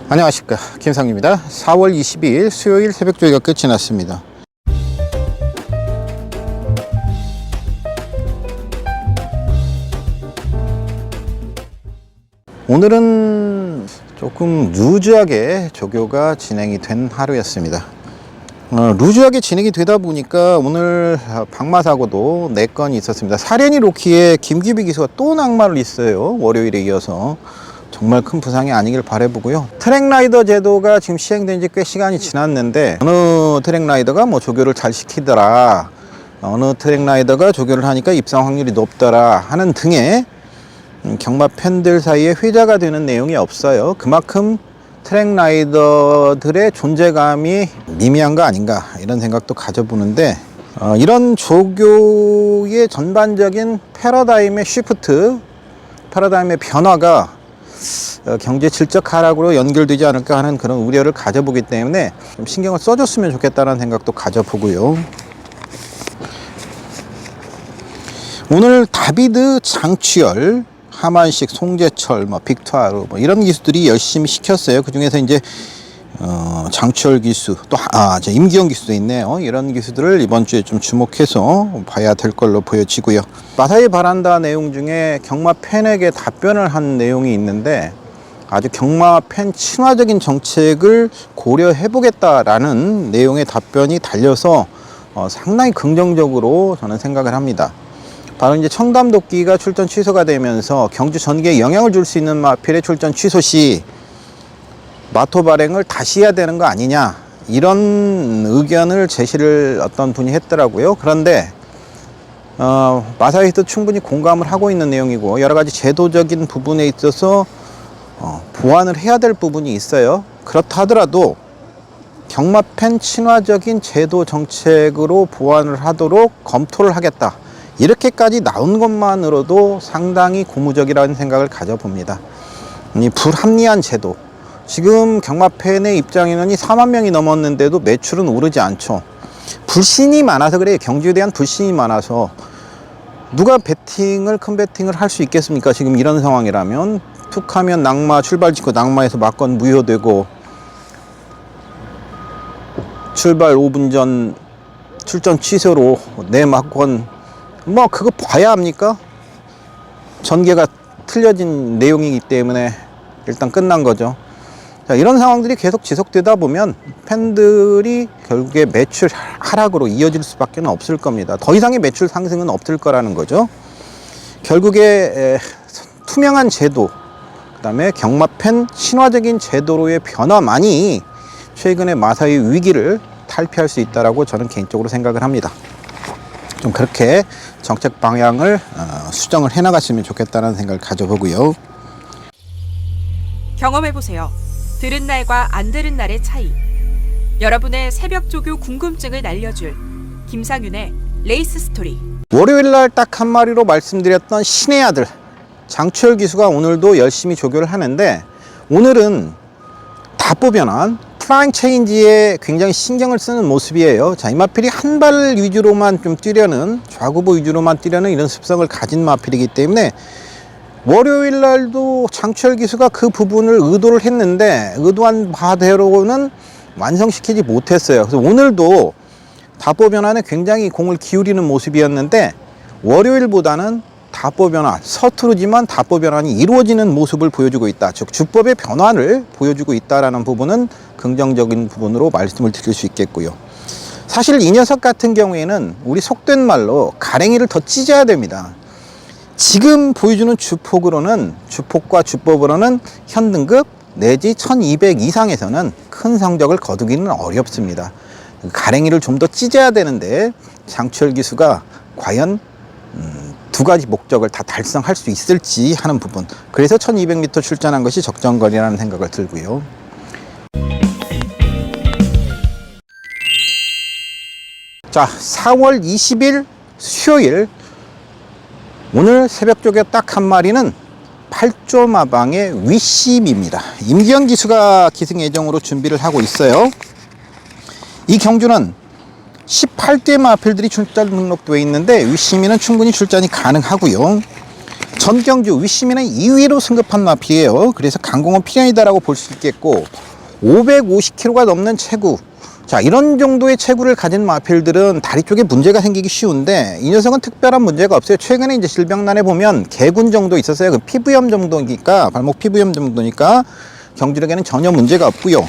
안녕하십니까, 김상규입니다. 4월 22일 수요일 새벽 조회가 끝이 났습니다. 오늘은 조금 루즈하게 조교가 진행이 된 하루였습니다. 루즈하게 진행이 되다 보니까 오늘 박마사고도 4건이 있었습니다. 사련이 로키의 김규비 기수가 또 낙마를 했어요. 월요일에 이어서. 정말 큰 부상이 아니길 바라보고요. 트랙라이더 제도가 지금 시행된 지 꽤 시간이 지났는데, 어느 트랙라이더가 뭐 조교를 잘 시키더라, 어느 트랙라이더가 조교를 하니까 입상 확률이 높더라 하는 등의 경마 팬들 사이에 회자가 되는 내용이 없어요. 그만큼 트랙라이더들의 존재감이 미미한 거 아닌가, 이런 생각도 가져보는데, 이런 조교의 전반적인 패러다임의 쉬프트, 패러다임의 변화가 경제 질적 하락으로 연결되지 않을까 하는 그런 우려를 가져보기 때문에 좀 신경을 써줬으면 좋겠다는 생각도 가져보고요. 오늘 다비드, 장취열, 하만식, 송재철, 빅투아르 이런 기수들이 열심히 시켰어요. 그 중에서 이제 장취열 기수, 또 임기영 기수도 있네요. 이런 기수들을 이번 주에 좀 주목해서 봐야 될 걸로 보여지고요. 마사이 바란다 내용 중에 경마 팬에게 답변을 한 내용이 있는데, 아주 경마 팬 친화적인 정책을 고려해 보겠다라는 내용의 답변이 달려서 상당히 긍정적으로 저는 생각을 합니다. 바로 이제 청담도끼가 출전 취소가 되면서 경주 전개에 영향을 줄 수 있는 마필의 출전 취소 시 마토 발행을 다시 해야 되는 거 아니냐, 이런 의견을 제시를 어떤 분이 했더라고요. 그런데 마사이도 충분히 공감을 하고 있는 내용이고, 여러 가지 제도적인 부분에 있어서 보완을 해야 될 부분이 있어요. 그렇다 하더라도 경마팬 친화적인 제도 정책으로 보완을 하도록 검토를 하겠다, 이렇게까지 나온 것만으로도 상당히 고무적이라는 생각을 가져봅니다. 이 불합리한 제도, 지금 경마팬의 입장 인원이 4만 명이 넘었는데도 매출은 오르지 않죠. 불신이 많아서 그래요. 경주에 대한 불신이 많아서. 누가 큰 베팅을 할 수 있겠습니까? 지금 이런 상황이라면. 툭 하면 낙마, 출발 직후 낙마에서 막건 무효되고, 출발 5분 전 출전 취소로 내 막건, 그거 봐야 합니까? 전개가 틀려진 내용이기 때문에 일단 끝난 거죠. 자, 이런 상황들이 계속 지속되다 보면 팬들이 결국에 매출 하락으로 이어질 수밖에 없을 겁니다. 더 이상의 매출 상승은 없을 거라는 거죠. 결국에 투명한 제도, 그 다음에 경마팬 친화적인 제도로의 변화만이 최근의 마사이 위기를 탈피할 수 있다고 저는 개인적으로 생각을 합니다. 좀 그렇게 정책 방향을 수정을 해나갔으면 좋겠다는 생각을 가져보고요. 경험해보세요. 들은 날과 안 들은 날의 차이. 여러분의 새벽 조교 궁금증을 날려줄 김상윤의 레이스 스토리. 월요일날 딱 한 마리로 말씀드렸던 신의 아들 장취열 기수가 오늘도 열심히 조교를 하는데, 오늘은 다보변환 플라잉 체인지에 굉장히 신경을 쓰는 모습이에요. 자, 이 마필이 한 발 위주로만 좀 뛰려는, 좌구보 위주로만 뛰려는 이런 습성을 가진 마필이기 때문에 월요일 날도 장취열 기수가 그 부분을 의도를 했는데, 의도한 바대로는 완성시키지 못했어요. 그래서 오늘도 다보변환에 굉장히 공을 기울이는 모습이었는데, 월요일보다는 다보변환, 서투르지만 다보변환이 이루어지는 모습을 보여주고 있다. 즉 주법의 변화를 보여주고 있다라는 부분은 긍정적인 부분으로 말씀을 드릴 수 있겠고요. 사실 이 녀석 같은 경우에는 우리 속된 말로 가랭이를 더 찢어야 됩니다. 지금 보여주는 주폭으로는, 주폭과 주법으로는 현등급 내지 1200 이상에서는 큰 성적을 거두기는 어렵습니다. 가랭이를 좀 더 찢어야 되는데, 장취열 기수가 과연 두 가지 목적을 다 달성할 수 있을지 하는 부분, 그래서 1200m 출전한 것이 적정거리라는 생각을 들고요. 자, 4월 20일 수요일, 오늘 새벽 쪽에 딱 한 마리는 8조 마방의 위심입니다. 임기현 기수가 기승 예정으로 준비를 하고 있어요. 이 경주는 18대 마필들이 출전 등록되어 있는데 위시민은 충분히 출전이 가능하고요. 전경주 위시민은 2위로 승급한 마필이에요. 그래서 강공은 필연이다라고 볼 수 있겠고 550kg가 넘는 체구, 자 이런 정도의 체구를 가진 마필들은 다리 쪽에 문제가 생기기 쉬운데 이 녀석은 특별한 문제가 없어요. 최근에 이제 질병란에 보면 개군 정도 있었어요. 그 피부염 정도니까, 발목 피부염 정도니까 경주력에는 전혀 문제가 없고요.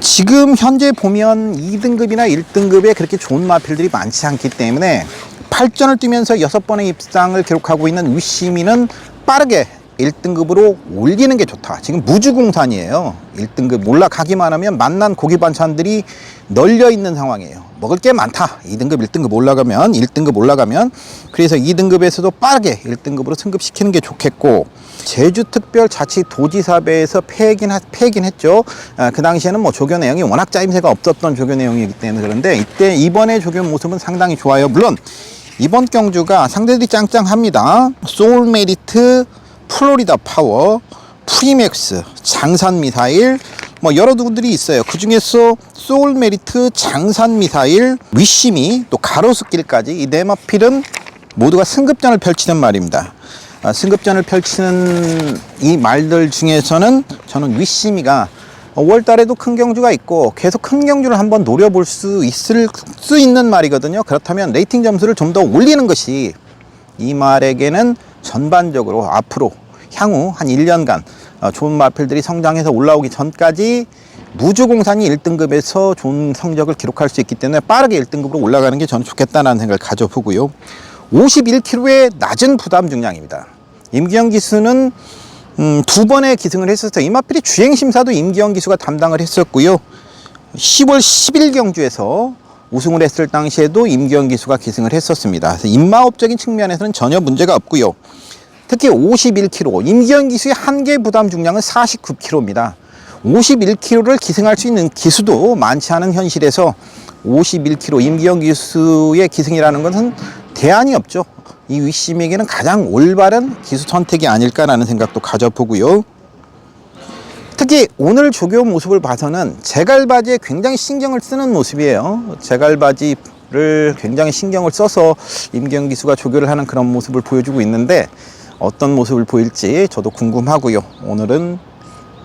지금 현재 보면 2등급이나 1등급에 그렇게 좋은 마필들이 많지 않기 때문에 8전을 뛰면서 6번의 입상을 기록하고 있는 위시민은 빠르게 1등급으로 올리는 게 좋다. 지금 무주공산이에요. 1등급 올라가기만 하면 만난 고기 반찬들이 널려 있는 상황이에요. 먹을 게 많다. 2등급, 1등급 올라가면, 1등급 올라가면. 그래서 2등급에서도 빠르게 1등급으로 승급시키는 게 좋겠고, 제주특별자치도지사배에서 폐긴 했죠. 그 당시에는 뭐 조교 내용이 워낙 짜임새가 없었던 조교 내용이기 때문에 그런데 이번에 조교 모습은 상당히 좋아요. 물론 이번 경주가 상대들이 짱짱합니다. 소울메리트, 플로리다 파워, 프리맥스, 장산미사일, 뭐 여러 두들이 있어요. 그 중에서 소울메리트, 장산미사일, 위시미, 또 가로수길까지 이 네 마필은 모두가 승급전을 펼치는 말입니다. 승급전을 펼치는 이 말들 중에서는 저는 위시미가 5월달에도 큰 경주가 있고 계속 큰 경주를 한번 노려볼 수 있는 말이거든요. 그렇다면 레이팅 점수를 좀 더 올리는 것이 이 말에게는 전반적으로 앞으로 향후 한 1년간 좋은 마필들이 성장해서 올라오기 전까지 무주공산이 1등급에서 좋은 성적을 기록할 수 있기 때문에 빠르게 1등급으로 올라가는 게 저는 좋겠다는 생각을 가져보고요. 51kg의 낮은 부담 중량입니다. 임기영 기수는 2번의 기승을 했었어요. 이 마필이 주행심사도 임기영 기수가 담당을 했었고요. 10월 10일 경주에서 우승을 했을 당시에도 임기영 기수가 기승을 했었습니다. 그래서 입마업적인 측면에서는 전혀 문제가 없고요. 특히 51kg, 임기영 기수의 한계 부담 중량은 49kg입니다. 51kg를 기승할 수 있는 기수도 많지 않은 현실에서 51kg 임기영 기수의 기승이라는 것은 대안이 없죠. 이 위시미에게는 가장 올바른 기수 선택이 아닐까라는 생각도 가져보고요. 특히 오늘 조교 모습을 봐서는 제갈바지에 굉장히 신경을 쓰는 모습이에요. 제갈바지를 굉장히 신경을 써서 임기영 기수가 조교를 하는 그런 모습을 보여주고 있는데 어떤 모습을 보일지 저도 궁금하고요. 오늘은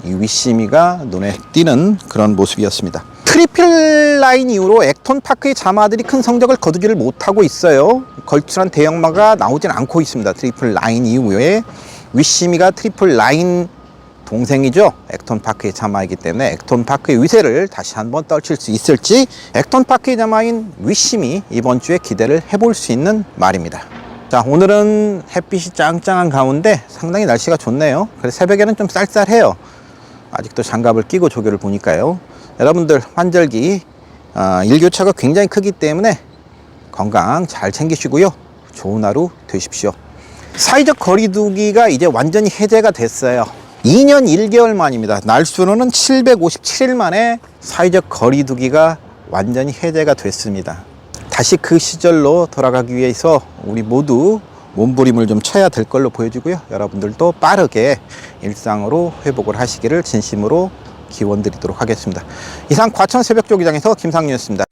이 위시미가 눈에 띄는 그런 모습이었습니다. 트리플 라인 이후로 액톤파크의 자마들이 큰 성적을 거두지를 못하고 있어요. 걸출한 대형마가 나오진 않고 있습니다. 트리플 라인 이후에 위시미가 트리플 라인 동생이죠. 액톤파크의 자마이기 때문에 액톤파크의 위세를 다시 한번 떨칠 수 있을지 액톤파크의 자마인 위시미 이번 주에 기대를 해볼 수 있는 말입니다. 자, 오늘은 햇빛이 짱짱한 가운데 상당히 날씨가 좋네요. 그래서 새벽에는 좀 쌀쌀해요. 아직도 장갑을 끼고 조교를 보니까요. 여러분들 환절기 일교차가 굉장히 크기 때문에 건강 잘 챙기시고요. 좋은 하루 되십시오. 사회적 거리두기가 이제 완전히 해제가 됐어요. 2년 1개월 만입니다. 날수로는 757일 만에 사회적 거리두기가 완전히 해제가 됐습니다. 다시 그 시절로 돌아가기 위해서 우리 모두 몸부림을 좀 쳐야 될 걸로 보여지고요. 여러분들도 빠르게 일상으로 회복을 하시기를 진심으로 기원드리도록 하겠습니다. 이상 과천 새벽조기장에서 김상윤이었습니다.